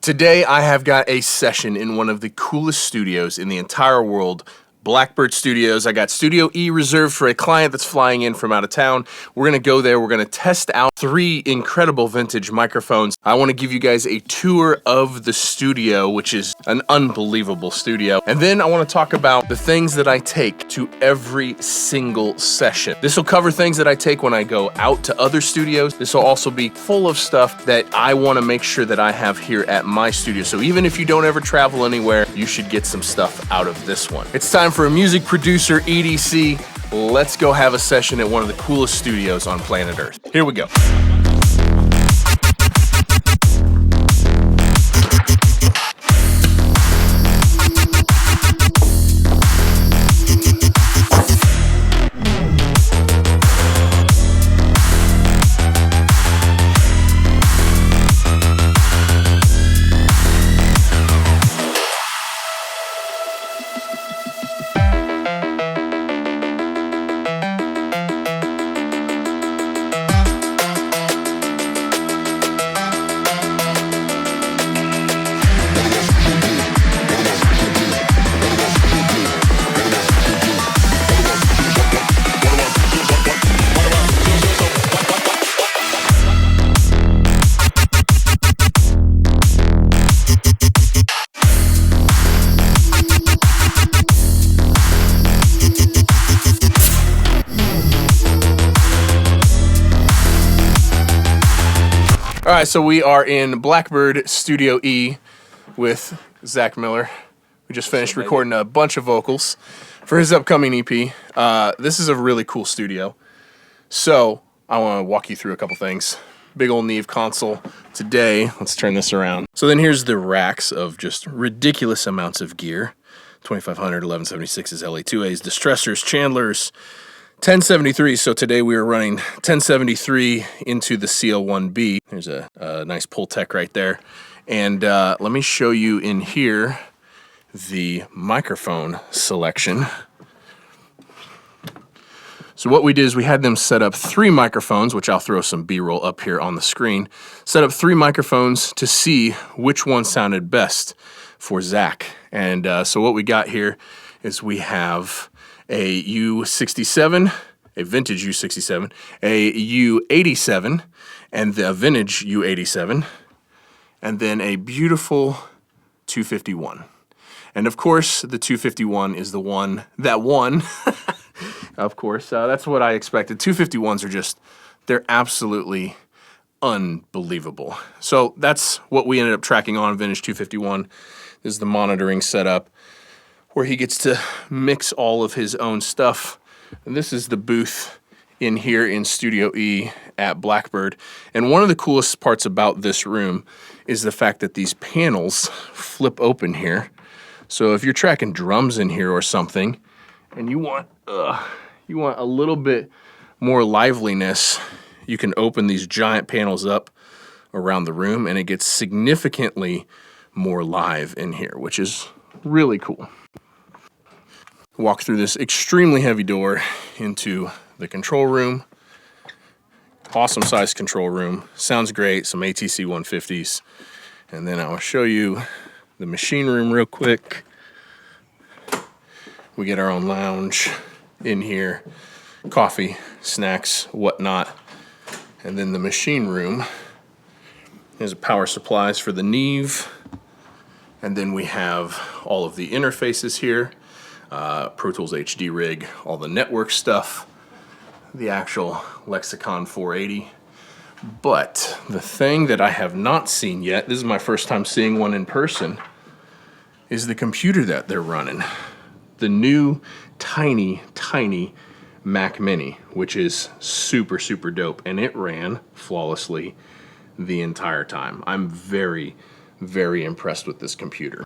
Today I have got a session in one of the coolest studios in the entire world, Blackbird Studios. I got Studio E reserved for a client that's flying in from out of town. We're going to go there. We're going to test out 3 incredible vintage microphones. I want to give you guys a tour of the studio, which is an unbelievable studio. And then I want to talk about the things that I take to every single session. This will cover things that I take when I go out to other studios. This will also be full of stuff that I want to make sure that I have here at my studio. So even if you don't ever travel anywhere, you should get some stuff out of this one. It's time for a music producer EDC. Let's go have a session at one of the coolest studios on planet Earth. Here we go. All right, so we are in Blackbird Studio E with Zach Miller. We just finished recording a bunch of vocals for his upcoming EP. This is a really cool studio. So I want to walk you through a couple things. Big old Neve console today. Let's turn this around. So then here's the racks of just ridiculous amounts of gear. 2500, 1176s, LA2As, distressors, Chandlers, 1073, so today we are running 1073 into the CL1B. There's a nice pull tech right there. And let me show you in here the microphone selection. So what we did is we had them set up 3 microphones, which I'll throw some B-roll up here on the screen. Set up 3 microphones to see which one sounded best for Zach. And so what we got here is we have a U67, a vintage U67, a U87, and the vintage U87, and then a beautiful 251. And of course, the 251 is the one that won. Of course, that's what I expected. 251s are just, they're absolutely unbelievable. So that's what we ended up tracking on vintage 251. This is the monitoring setup, where he gets to mix all of his own stuff. And this is the booth in here in Studio E at Blackbird. And one of the coolest parts about this room is the fact that these panels flip open here. So if you're tracking drums in here or something, and you want a little bit more liveliness, you can open these giant panels up around the room, and it gets significantly more live in here, which is really cool. Walk through this extremely heavy door into the control room. Awesome sized control room. Sounds great, some ATC 150s. And then I'll show you the machine room real quick. We get our own lounge in here. Coffee, snacks, whatnot. And then the machine room. There's power supplies for the Neve. And then we have all of the interfaces here. Pro Tools HD rig, all the network stuff, the actual Lexicon 480. But the thing that I have not seen yet, this is my first time seeing one in person, is the computer that they're running. The new tiny Mac Mini, which is super, super dope. And it ran flawlessly the entire time. I'm very, very impressed with this computer.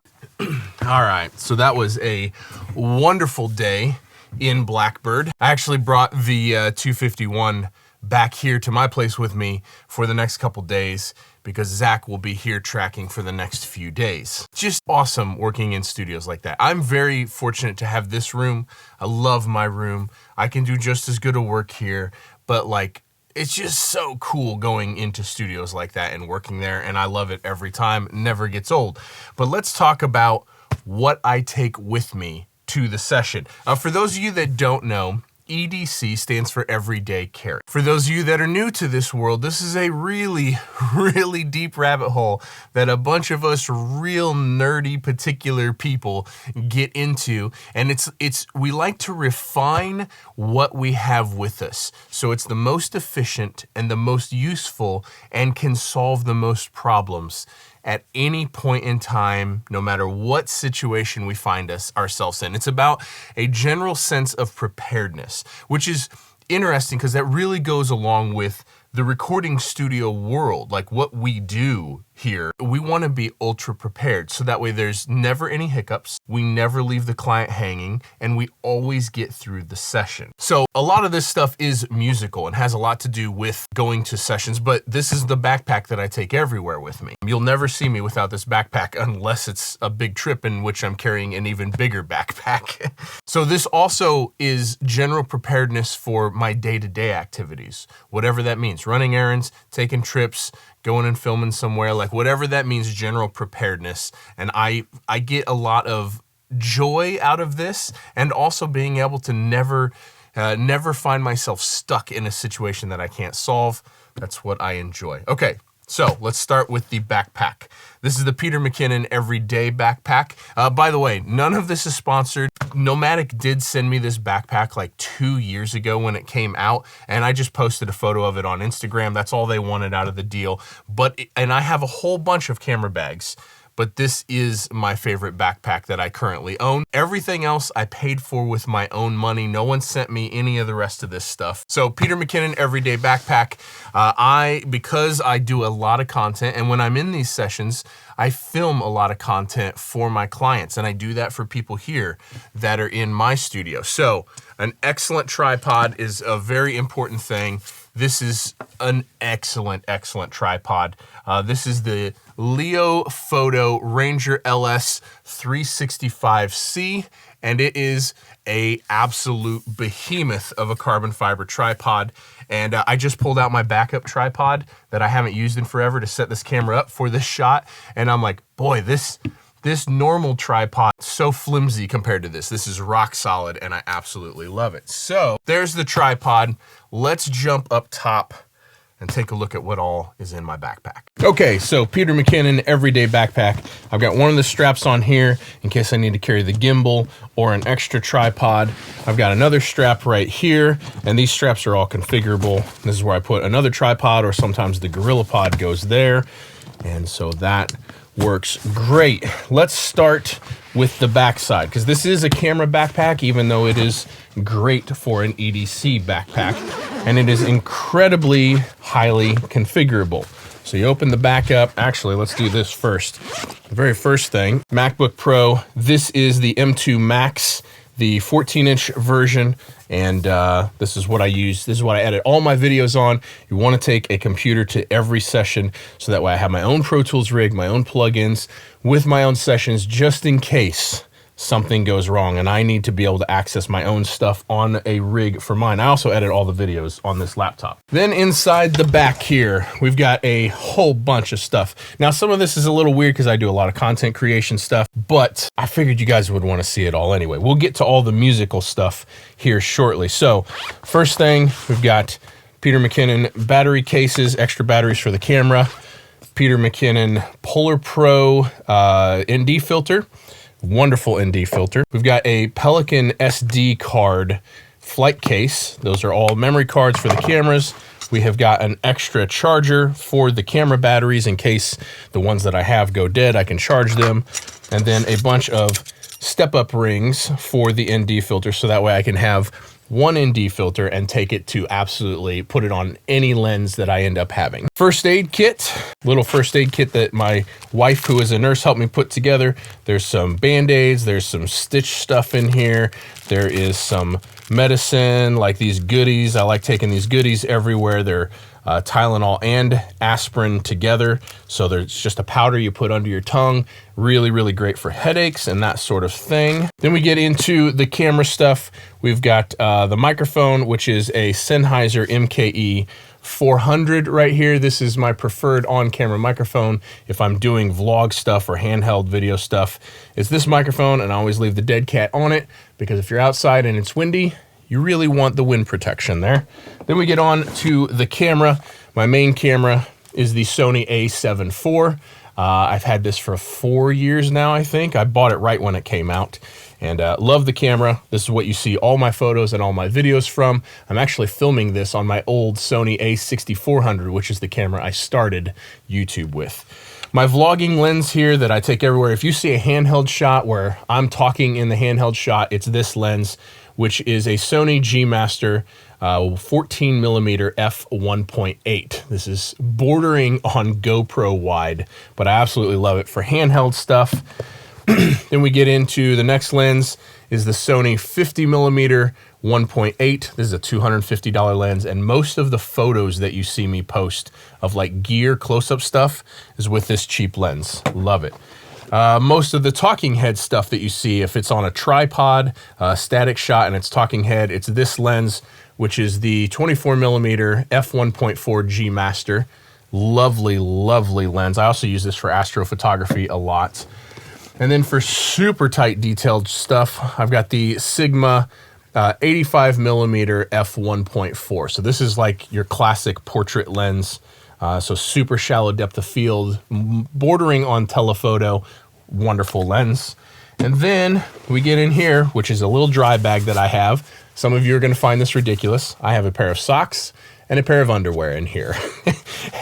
All right, so that was a wonderful day in Blackbird. I actually brought the 251 back here to my place with me for the next couple days because Zach will be here tracking for the next few days. Just awesome working in studios like that. I'm very fortunate to have this room. I love my room. I can do just as good a work here, but like it's just so cool going into studios like that and working there, and I love it every time. Never gets old. But let's talk about what I take with me to the session. For those of you that don't know, EDC stands for Everyday Carry. For those of you that are new to this world, this is a really, really deep rabbit hole that a bunch of us real nerdy particular people get into. And we like to refine what we have with us. So it's the most efficient and the most useful and can solve the most problems at any point in time, no matter what situation we find ourselves in. It's about a general sense of preparedness, which is interesting because that really goes along with the recording studio world, like what we do here. We want to be ultra prepared, so that way there's never any hiccups, we never leave the client hanging, and we always get through the session. So a lot of this stuff is musical and has a lot to do with going to sessions, but this is the backpack that I take everywhere with me. You'll never see me without this backpack unless it's a big trip in which I'm carrying an even bigger backpack. So this also is general preparedness for my day-to-day activities, whatever that means. Running errands, taking trips, going and filming somewhere, like whatever that means, general preparedness. And I get a lot of joy out of this, and also being able to never find myself stuck in a situation that I can't solve. That's what I enjoy. Okay, so let's start with the backpack. This is the Peter McKinnon Everyday Backpack. By the way, none of this is sponsored. Nomadic did send me this backpack like 2 years ago when it came out, and I just posted a photo of it on Instagram. That's all they wanted out of the deal. And I have a whole bunch of camera bags, but this is my favorite backpack that I currently own. Everything else I paid for with my own money. No one sent me any of the rest of this stuff. So Peter McKinnon Everyday Backpack. Because I do a lot of content, and when I'm in these sessions, I film a lot of content for my clients, and I do that for people here that are in my studio. So an excellent tripod is a very important thing. This is an excellent, excellent tripod. This is the Leo Photo Ranger LS 365C, and it is a absolute behemoth of a carbon fiber tripod. And I just pulled out my backup tripod that I haven't used in forever to set this camera up for this shot. And I'm like, boy, this normal tripod is so flimsy compared to this. This is rock solid, and I absolutely love it. So there's the tripod. Let's jump up top and take a look at what all is in my backpack. Okay, so Peter McKinnon Everyday Backpack. I've got one of the straps on here in case I need to carry the gimbal or an extra tripod. I've got another strap right here, and these straps are all configurable. This is where I put another tripod, or sometimes the GorillaPod goes there. And so that works great. Let's start with the backside, because this is a camera backpack, even though it is great for an EDC backpack, and it is incredibly highly configurable. So you open the back up. Actually, let's do this first. The very first thing, MacBook Pro. This is the M2 Max, the 14-inch version, and this is what I use. This is what I edit all my videos on. You want to take a computer to every session, so that way I have my own Pro Tools rig, my own plugins, with my own sessions, just in case something goes wrong and I need to be able to access my own stuff on a rig for mine. I also edit all the videos on this laptop. Then inside the back here, we've got a whole bunch of stuff. Now, some of this is a little weird because I do a lot of content creation stuff, but I figured you guys would want to see it all anyway. We'll get to all the musical stuff here shortly. So first thing, we've got Peter McKinnon battery cases, extra batteries for the camera, Peter McKinnon Polar Pro ND filter, wonderful ND filter. We've got a Pelican SD card flight case. Those are all memory cards for the cameras. We have got an extra charger for the camera batteries in case the ones that I have go dead, I can charge them. And then a bunch of step-up rings for the ND filter, so that way I can have one ND filter and take it to absolutely put it on any lens that I end up having. First aid kit, little first aid kit that my wife, who is a nurse, helped me put together. There's some Band-Aids, there's some stitch stuff in here. There is some medicine, like these goodies. I like taking these goodies everywhere. They're Tylenol and aspirin together. So there's just a powder you put under your tongue. Really, really great for headaches and that sort of thing. Then we get into the camera stuff. We've got the microphone, which is a Sennheiser MKE 400 right here. This is my preferred on-camera microphone if I'm doing vlog stuff or handheld video stuff. It's this microphone, and I always leave the dead cat on it because if you're outside and it's windy, you really want the wind protection there. Then we get on to the camera. My main camera is the Sony a7 IV. I've had this for 4 years now, I think. I bought it right when it came out. And love the camera. This is what you see all my photos and all my videos from. I'm actually filming this on my old Sony a6400, which is the camera I started YouTube with. My vlogging lens here that I take everywhere. If you see a handheld shot where I'm talking in the handheld shot, it's this lens, which is a Sony G Master 14mm f1.8. This is bordering on GoPro wide, but I absolutely love it for handheld stuff. Then we get into the next lens is the Sony 50mm 1.8. This is a $250 lens, and most of the photos that you see me post of like gear close-up stuff is with this cheap lens. Love it. Most of the talking head stuff that you see, if it's on a tripod, static shot, and it's talking head, it's this lens, which is the 24mm f1.4 G Master. Lovely, lovely lens. I also use this for astrophotography a lot. And then for super tight detailed stuff, I've got the Sigma 85mm f1.4. So this is like your classic portrait lens. So super shallow depth of field, bordering on telephoto, wonderful lens. And then we get in here, which is a little dry bag that I have. Some of you are gonna find this ridiculous. I have a pair of socks and a pair of underwear in here.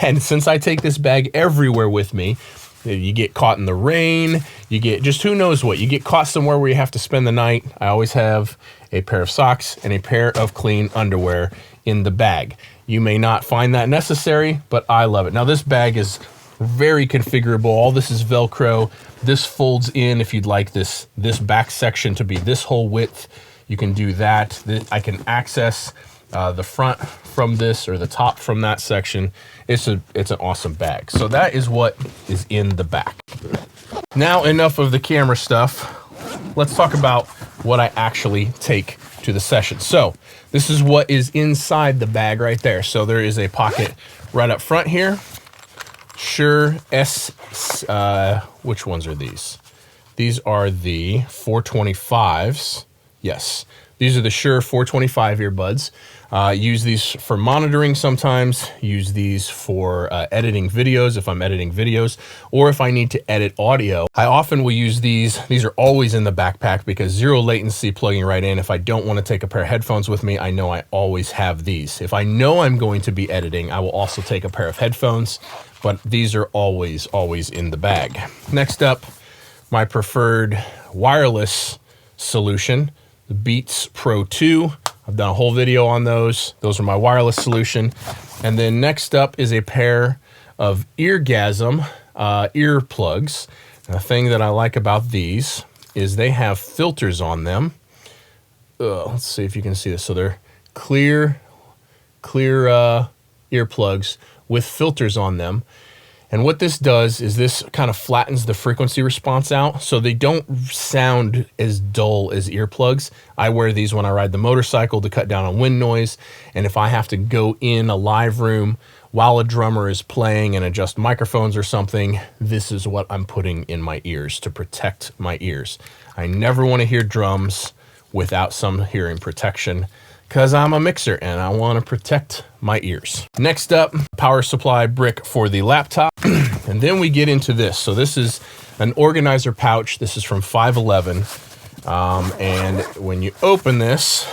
And since I take this bag everywhere with me, you get caught in the rain, you get just who knows what, you get caught somewhere where you have to spend the night. I always have a pair of socks and a pair of clean underwear in the bag. You may not find that necessary, but I love it. Now this bag is very configurable. All this is Velcro. This folds in if you'd like this back section to be this whole width. You can do that. I can access the front from this or the top from that section. It's an awesome bag. So that is what is in the back. Now enough of the camera stuff. Let's talk about what I actually take to the session. So this is what is inside the bag right there. So there is a pocket right up front here. Shure which ones are these? These are the 425s. Yes, these are the Shure 425 earbuds. Use these for monitoring sometimes, use these for editing videos if I'm editing videos, or if I need to edit audio. I often will use these. These are always in the backpack because zero latency plugging right in. If I don't want to take a pair of headphones with me, I know I always have these. If I know I'm going to be editing, I will also take a pair of headphones, but these are always in the bag. Next up, my preferred wireless solution, the Beats Pro 2. I've done a whole video on those. Those are my wireless solution. And then next up is a pair of Eargasm earplugs. The thing that I like about these is they have filters on them. Let's see if you can see this. So they're clear earplugs with filters on them. And what this does is this kind of flattens the frequency response out so they don't sound as dull as earplugs. I wear these when I ride the motorcycle to cut down on wind noise. And if I have to go in a live room while a drummer is playing and adjust microphones or something, this is what I'm putting in my ears to protect my ears. I never want to hear drums without some hearing protection, because I'm a mixer and I want to protect my ears. Next up, power supply brick for the laptop. And then we get into this. So this is an organizer pouch. This is from 511. And when you open this,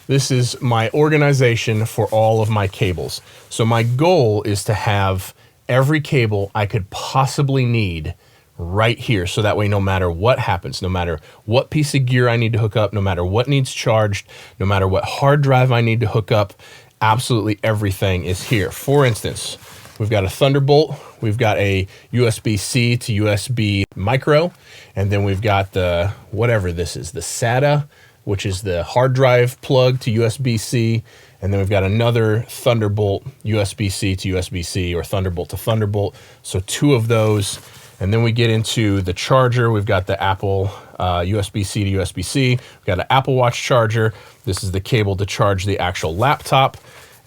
this is my organization for all of my cables. So my goal is to have every cable I could possibly need right here. So that way, no matter what happens, no matter what piece of gear I need to hook up, no matter what needs charged, no matter what hard drive I need to hook up, absolutely everything is here. For instance, we've got a Thunderbolt, we've got a USB-C to USB micro, and then we've got the, whatever this is, the SATA, which is the hard drive plug to USB-C, and then we've got another Thunderbolt USB-C to USB-C or Thunderbolt to Thunderbolt. So two of those. And then we get into the charger. We've got the Apple USB-C to USB-C. We've got an Apple Watch charger. This is the cable to charge the actual laptop.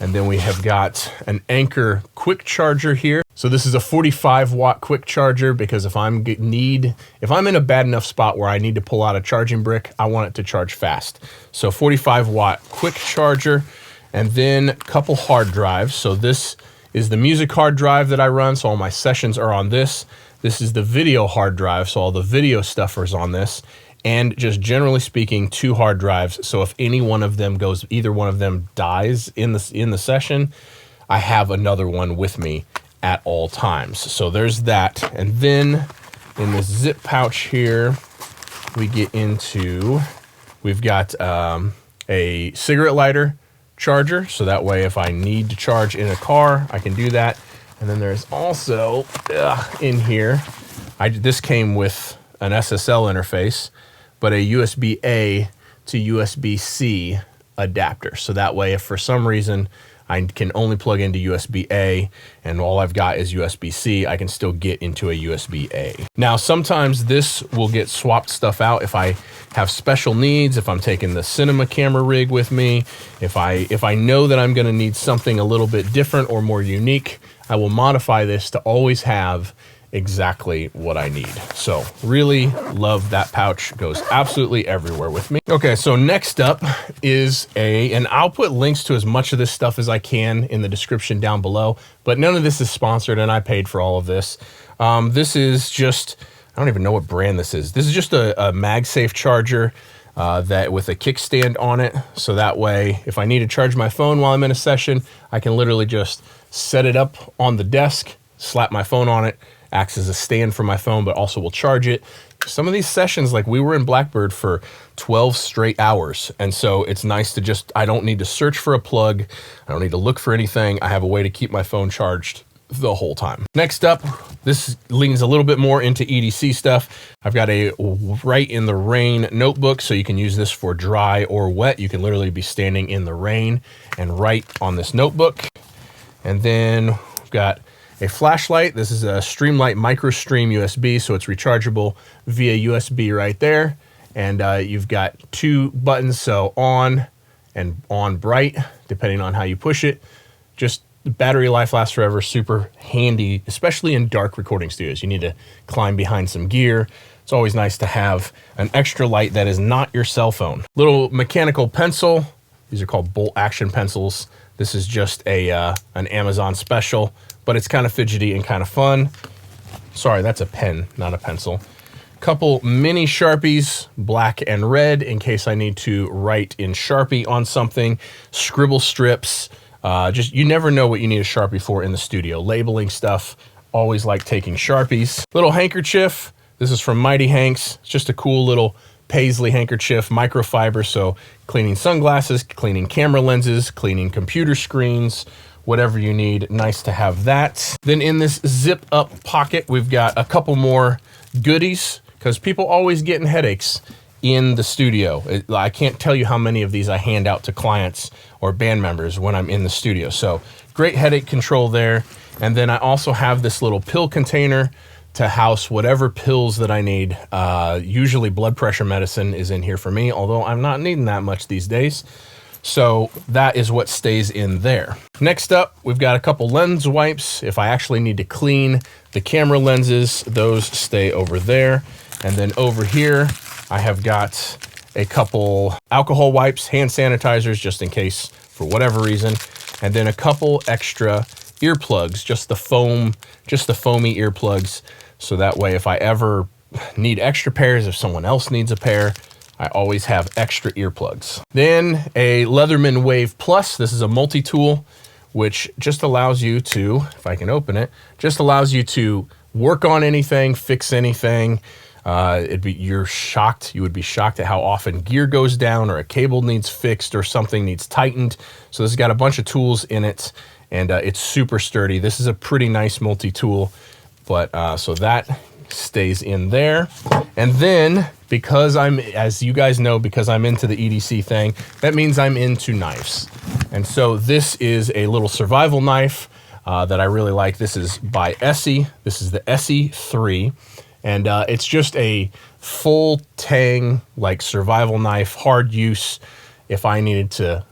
And then we have got an Anker quick charger here. So this is a 45-watt quick charger because if I'm in a bad enough spot where I need to pull out a charging brick, I want it to charge fast. So 45-watt quick charger, and then a couple hard drives. So this is the music hard drive that I run, so all my sessions are on this. This is the video hard drive, so all the video stuff is on this. And just generally speaking, 2 hard drives. So if any one of them goes, either one of them dies in the session, I have another one with me at all times. So there's that. And then in this zip pouch here, we've got a cigarette lighter charger. So that way, if I need to charge in a car, I can do that. And then there's also in here, this came with an SSL interface, but a USB-A to USB-C adapter. So that way, if for some reason I can only plug into USB-A and all I've got is USB-C, I can still get into a USB-A. Now, sometimes this will get swapped stuff out if I have special needs, if I'm taking the cinema camera rig with me, if I know that I'm gonna need something a little bit different or more unique, I will modify this to always have exactly what I need. So really love that pouch. Goes absolutely everywhere with me. Okay, so next up is and I'll put links to as much of this stuff as I can in the description down below, but none of this is sponsored and I paid for all of this. This is just, I don't even know what brand this is. This is just a MagSafe charger that with a kickstand on it. So that way, if I need to charge my phone while I'm in a session, I can literally just set it up on the desk, slap my phone on it, acts as a stand for my phone, but also will charge it. Some of these sessions, like we were in Blackbird for 12 straight hours. And so it's nice to I don't need to search for a plug. I don't need to look for anything. I have a way to keep my phone charged the whole time. Next up, this leans a little bit more into EDC stuff. I've got a Write in the Rain notebook, so you can use this for dry or wet. You can literally be standing in the rain and write on this notebook. And then we've got a flashlight. This is a Streamlight MicroStream USB, so it's rechargeable via USB right there. And you've got 2 buttons, so on and on bright, depending on how you push it. Just the battery life lasts forever, super handy, especially in dark recording studios. You need to climb behind some gear. It's always nice to have an extra light that is not your cell phone. Little mechanical pencil. These are called bolt action pencils. This is just an Amazon special, but it's kind of fidgety and kind of fun. Sorry, that's a pen, not a pencil. Couple mini Sharpies, black and red, in case I need to write in Sharpie on something. Scribble strips. You never know what you need a Sharpie for in the studio. Labeling stuff, always like taking Sharpies. Little handkerchief. This is from Mighty Hanks. It's just a cool little paisley handkerchief, microfiber, so cleaning sunglasses, cleaning camera lenses, cleaning computer screens, whatever you need. Nice to have that. Then in this zip up pocket, we've got a couple more goodies because people always getting headaches in the studio. I can't tell you how many of these I hand out to clients or band members when I'm in the studio. So great headache control there. And then I also have this little pill container to house whatever pills that I need. Usually blood pressure medicine is in here for me, although I'm not needing that much these days. So that is what stays in there. Next up, we've got a couple lens wipes. If I actually need to clean the camera lenses, those stay over there. And then over here, I have got a couple alcohol wipes, hand sanitizers, just in case for whatever reason. And then a couple extra earplugs, just the foamy earplugs. So that way, if I ever need extra pairs, if someone else needs a pair, I always have extra earplugs. Then a Leatherman Wave Plus. This is a multi-tool, which just allows you to, if I can open it, just allows you to work on anything, fix anything. You would be shocked at how often gear goes down or a cable needs fixed or something needs tightened. So this has got a bunch of tools in it, and it's super sturdy. This is a pretty nice multi-tool, but so that stays in there. And then, because as you guys know, because I'm into the EDC thing, that means I'm into knives. And so this is a little survival knife that I really like. This is by Essie. This is the Essie 3. And it's just a full tang, like survival knife, hard use if I needed to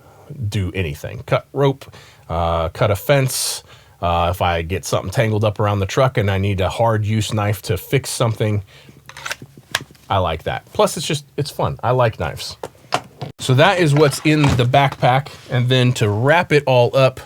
do anything. Cut rope, cut a fence, if I get something tangled up around the truck and I need a hard use knife to fix something, I like that. Plus it's fun. I like knives. So that is what's in the backpack. And then to wrap it all up,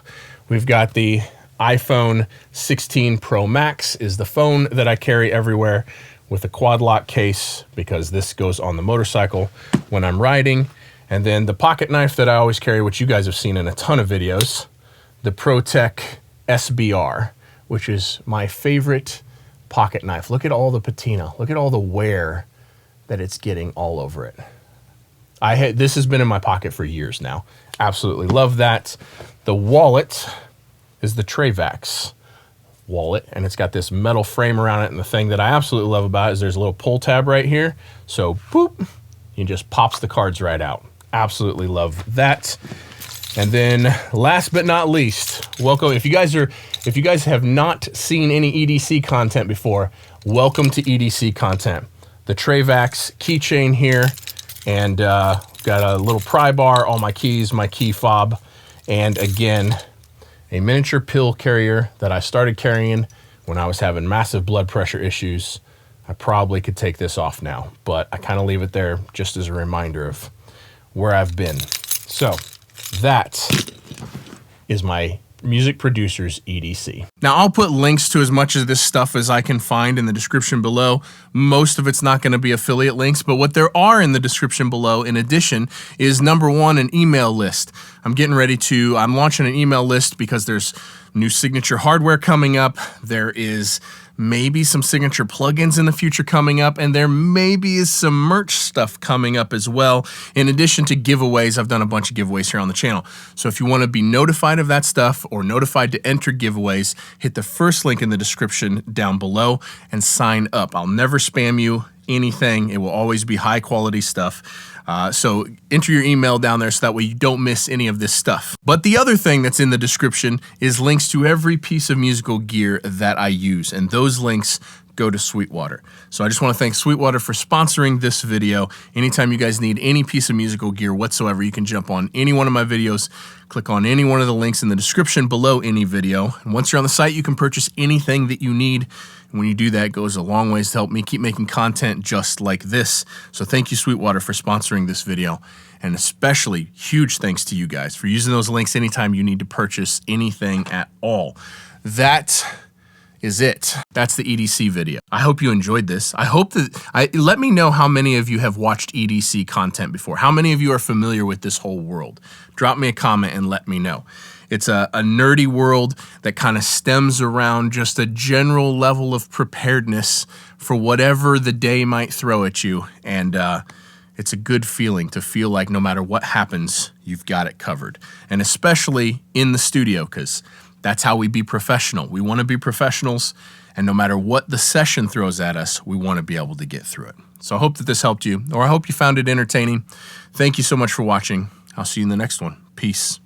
we've got the iPhone 16 Pro Max is the phone that I carry everywhere, with a quad lock case because this goes on the motorcycle when I'm riding. And then the pocket knife that I always carry, which you guys have seen in a ton of videos, the ProTech SBR, which is my favorite pocket knife. Look at all the patina. Look at all the wear that it's getting all over it. This has been in my pocket for years now. Absolutely love that. The wallet is the Travax wallet, and it's got this metal frame around it, and the thing that I absolutely love about it is there's a little pull tab right here. So boop, it just pops the cards right out. Absolutely love that. And then last but not least, welcome. If you guys have not seen any EDC content before, welcome to EDC content. The Travax keychain here, and got a little pry bar, all my keys, my key fob, and again, a miniature pill carrier that I started carrying when I was having massive blood pressure issues. I probably could take this off now, but I kind of leave it there just as a reminder of where I've been. So that is my Music Producers EDC. Now I'll put links to as much of this stuff as I can find in the description below. Most of it's not going to be affiliate links, but what there are in the description below in addition is number one, an email list. I'm launching an email list because there's new signature hardware coming up. There is maybe some signature plugins in the future coming up, and there maybe is some merch stuff coming up as well. In addition to giveaways, I've done a bunch of giveaways here on the channel. So if you want to be notified of that stuff or notified to enter giveaways, hit the first link in the description down below and sign up. I'll never spam you anything. It will always be high quality stuff. So enter your email down there so that way you don't miss any of this stuff. But the other thing that's in the description is links to every piece of musical gear that I use, and those links go to Sweetwater. So I just want to thank Sweetwater for sponsoring this video. Anytime you guys need any piece of musical gear whatsoever, you can jump on any one of my videos, click on any one of the links in the description below any video. And once you're on the site, you can purchase anything that you need. And when you do that, it goes a long ways to help me keep making content just like this. So thank you, Sweetwater, for sponsoring this video. And especially huge thanks to you guys for using those links anytime you need to purchase anything at all. That is it. That's the EDC video. I hope you enjoyed this. I hope that, let me know how many of you have watched EDC content before. How many of you are familiar with this whole world? Drop me a comment and let me know. It's a nerdy world that kind of stems around just a general level of preparedness for whatever the day might throw at you. And it's a good feeling to feel like no matter what happens, you've got it covered. And especially in the studio, because that's how we be professional. We want to be professionals, and no matter what the session throws at us, we want to be able to get through it. So I hope that this helped you, or I hope you found it entertaining. Thank you so much for watching. I'll see you in the next one. Peace.